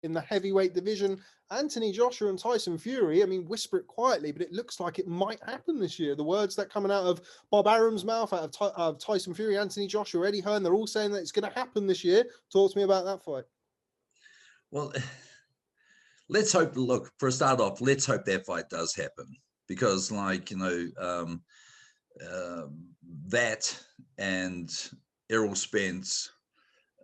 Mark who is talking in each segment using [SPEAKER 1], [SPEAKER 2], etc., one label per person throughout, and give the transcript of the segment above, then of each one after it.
[SPEAKER 1] in the heavyweight division. Anthony Joshua and Tyson Fury, I mean, whisper it quietly, but it looks like it might happen this year. The words that coming out of Bob Arum's mouth, out of Tyson Fury, Anthony Joshua, Eddie Hearn, they're all saying that it's going to happen this year. Talk to me about that fight.
[SPEAKER 2] Well, let's hope, look, for a start off, let's hope that fight does happen. Because, like, you know, that and Errol Spence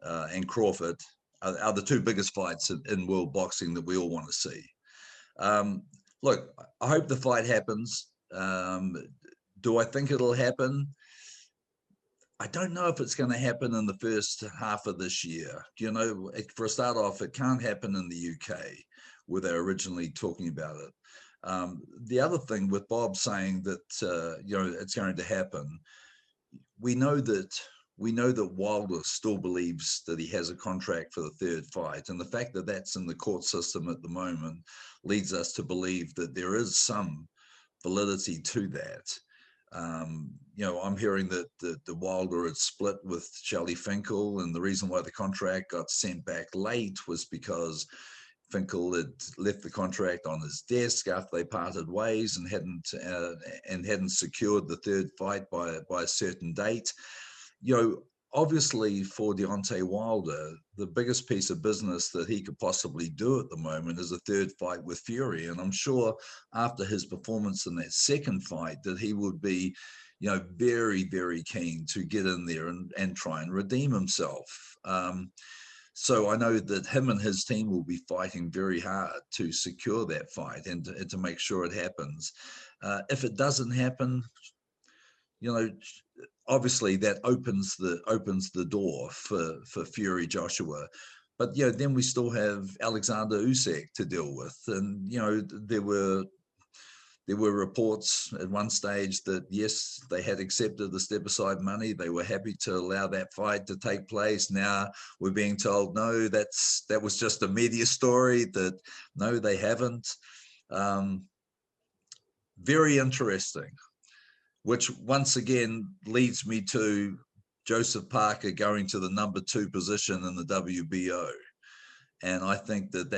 [SPEAKER 2] and Crawford are the two biggest fights in world boxing that we all want to see. Look, I hope the fight happens. Do I think it'll happen? I don't know if it's going to happen in the first half of this year. You know, for a start off, it can't happen in the UK where they're originally talking about it. The other thing with Bob saying that, you know, it's going to happen, we know that Wilder still believes that he has a contract for the third fight. And the fact that that's in the court system at the moment leads us to believe that there is some validity to that. You know, I'm hearing that the Wilder had split with Shelly Finkel, and the reason why the contract got sent back late was because Finkel had left the contract on his desk after they parted ways and hadn't secured the third fight by a certain date. You know, obviously for Deontay Wilder, the biggest piece of business that he could possibly do at the moment is a third fight with Fury. And I'm sure after his performance in that second fight that he would be, you know, very, very keen to get in there and try and redeem himself. So I know that him and his team will be fighting very hard to secure that fight and to make sure it happens. If it doesn't happen, you know, obviously that opens the door for Fury Joshua. But, you know, then we still have Alexander Usyk to deal with. And, you know, there were reports at one stage that, yes, they had accepted the step-aside money. They were happy to allow that fight to take place. Now we're being told, no, that was just a media story, that no, they haven't. Very interesting, which once again leads me to Joseph Parker going to the number 2 position in the WBO. And I think that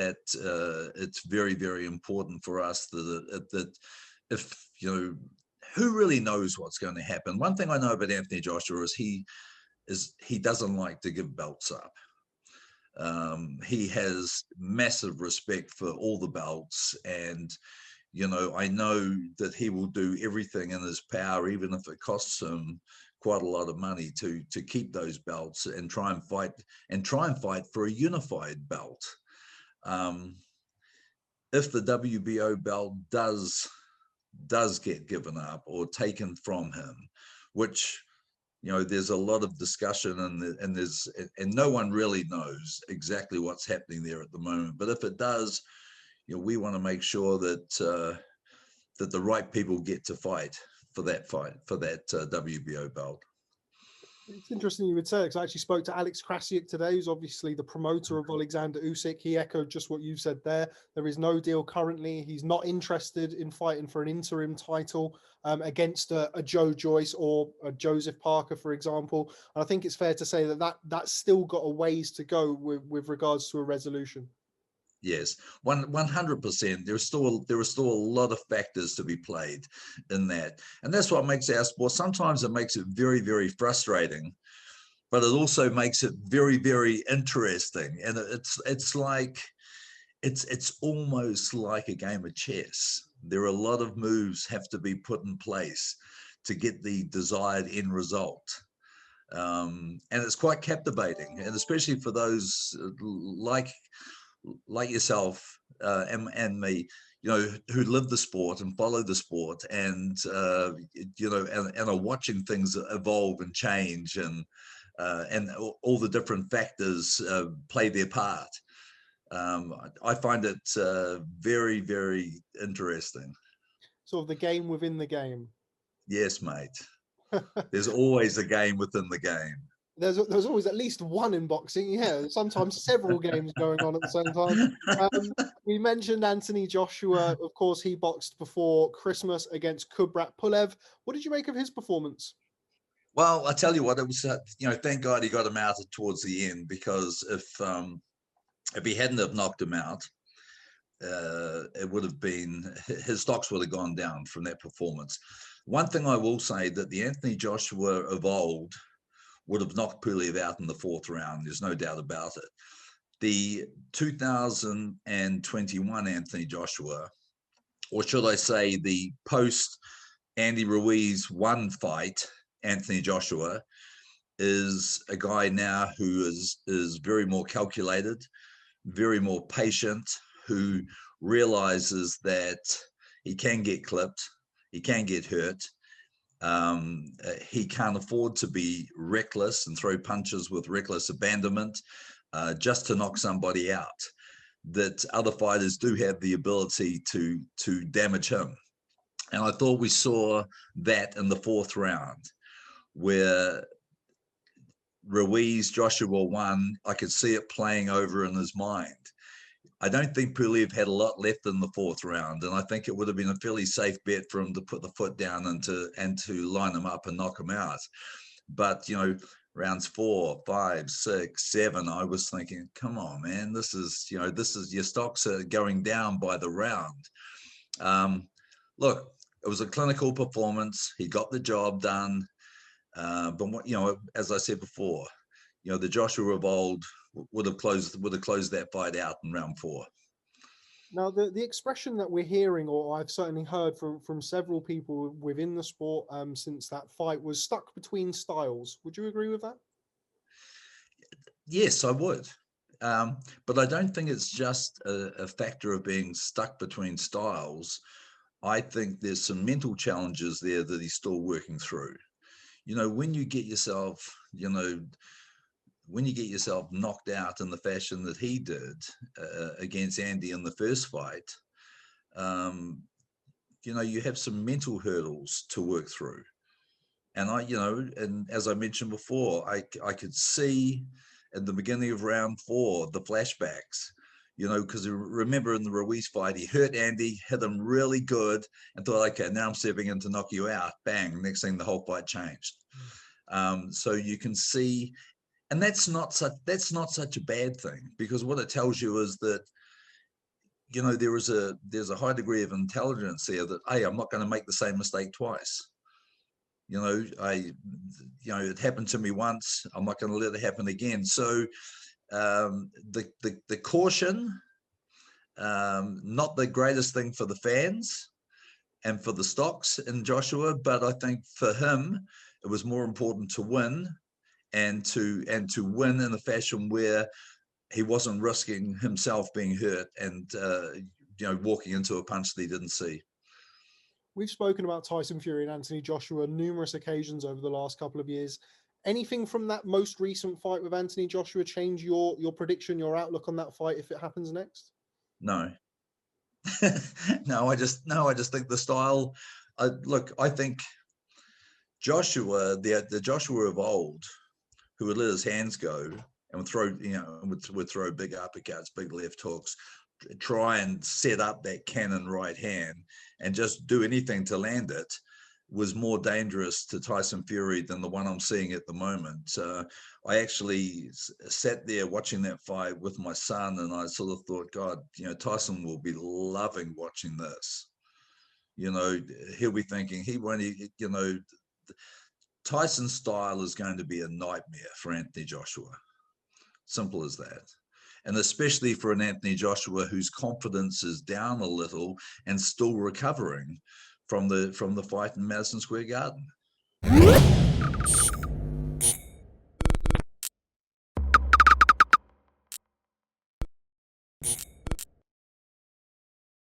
[SPEAKER 2] it's very, very important for us that if, you know, who really knows what's going to happen? One thing I know about Anthony Joshua is he doesn't like to give belts up. He has massive respect for all the belts, and, you know, I know that he will do everything in his power, even if it costs him quite a lot of money, to keep those belts and try and fight for a unified belt. If the WBO belt does get given up or taken from him, which, you know, there's a lot of discussion and no one really knows exactly what's happening there at the moment. But if it does, you know, we want to make sure that that the right people get to fight for that WBO belt.
[SPEAKER 1] It's interesting you would say it, because I actually spoke to Alex Krasiuk today, who's obviously the promoter of Alexander Usyk. He echoed just what you've said there. There is no deal currently. He's not interested in fighting for an interim title against a Joe Joyce or a Joseph Parker, for example. And I think it's fair to say that's still got a ways to go with regards to a resolution.
[SPEAKER 2] Yes, 100%. There are still a lot of factors to be played in that, and that's what makes our sport. Sometimes it makes it very, very frustrating, but it also makes it very, very interesting. And it's almost like a game of chess. There are a lot of moves have to be put in place to get the desired end result. And it's quite captivating, and especially for those like yourself and me, you know, who live the sport and follow the sport, and you know, and are watching things evolve and change, and all the different factors play their part. I find it very, very interesting.
[SPEAKER 1] Sort of the game within the game.
[SPEAKER 2] Yes, mate. There's always a game within the game.
[SPEAKER 1] There's always at least one in boxing, yeah. Sometimes several games going on at the same time. We mentioned Anthony Joshua. Of course, he boxed before Christmas against Kubrat Pulev. What did you make of his performance?
[SPEAKER 2] Well, I tell you what, it was, you know, thank God he got him out towards the end, because if he hadn't have knocked him out, it would have been, his stocks would have gone down from that performance. One thing I will say, that the Anthony Joshua of old would have knocked Pulev out in the 4th round. There's no doubt about it. The 2021 Anthony Joshua, or should I say the post Andy Ruiz 1 fight Anthony Joshua, is a guy now who is very more calculated, very more patient, who realizes that he can get clipped, he can get hurt. He can't afford to be reckless and throw punches with reckless abandonment just to knock somebody out. That other fighters do have the ability to damage him. And I thought we saw that in the 4th round, where Ruiz, Joshua won. I could see it playing over in his mind. I don't think Pulev had a lot left in the 4th round, and I think it would have been a fairly safe bet for him to put the foot down and to line him up and knock him out. But, you know, rounds 4, 5, 6, 7, I was thinking, come on, man, this is your stocks are going down by the round. Look, it was a clinical performance. He got the job done. But what, you know, as I said before, you know, the Joshua of old would have closed that fight out in round 4.
[SPEAKER 1] Now, the expression that we're hearing, or I've certainly heard from several people within the sport since that fight, was stuck between styles. Would you agree with that?
[SPEAKER 2] Yes, I would. But I don't think it's just a factor of being stuck between styles. I think there's some mental challenges there that he's still working through. You know, when you get yourself, knocked out in the fashion that he did against Andy in the first fight, you have some mental hurdles to work through. And and as I mentioned before, I could see at the beginning of round 4, the flashbacks, because remember in the Ruiz fight, he hurt Andy, hit him really good, and thought, okay, now I'm stepping in to knock you out. Bang, next thing the whole fight changed. So you can see, and that's not such a bad thing, because what it tells you is that, there's a high degree of intelligence there that, hey, I'm not going to make the same mistake twice. It happened to me once, I'm not going to let it happen again. So the caution, not the greatest thing for the fans and for the stocks in Joshua, but I think for him, it was more important to win, and to win in a fashion where he wasn't risking himself being hurt and walking into a punch that he didn't see.
[SPEAKER 1] We've spoken about Tyson Fury and Anthony Joshua on numerous occasions over the last couple of years. Anything from that most recent fight with Anthony Joshua change your prediction, your outlook on that fight if it happens next?
[SPEAKER 2] No. No, I just think the style. I think Joshua, the Joshua of old, who would let his hands go and would throw, would throw big uppercuts, big left hooks, try and set up that cannon right hand and just do anything to land it, was more dangerous to Tyson Fury than the one I'm seeing at the moment. I actually sat there watching that fight with my son, and I sort of thought, God, Tyson will be loving watching this. He'll be thinking he won't, Tyson's style is going to be a nightmare for Anthony Joshua. Simple as that. And especially for an Anthony Joshua whose confidence is down a little and still recovering from the fight in Madison Square Garden.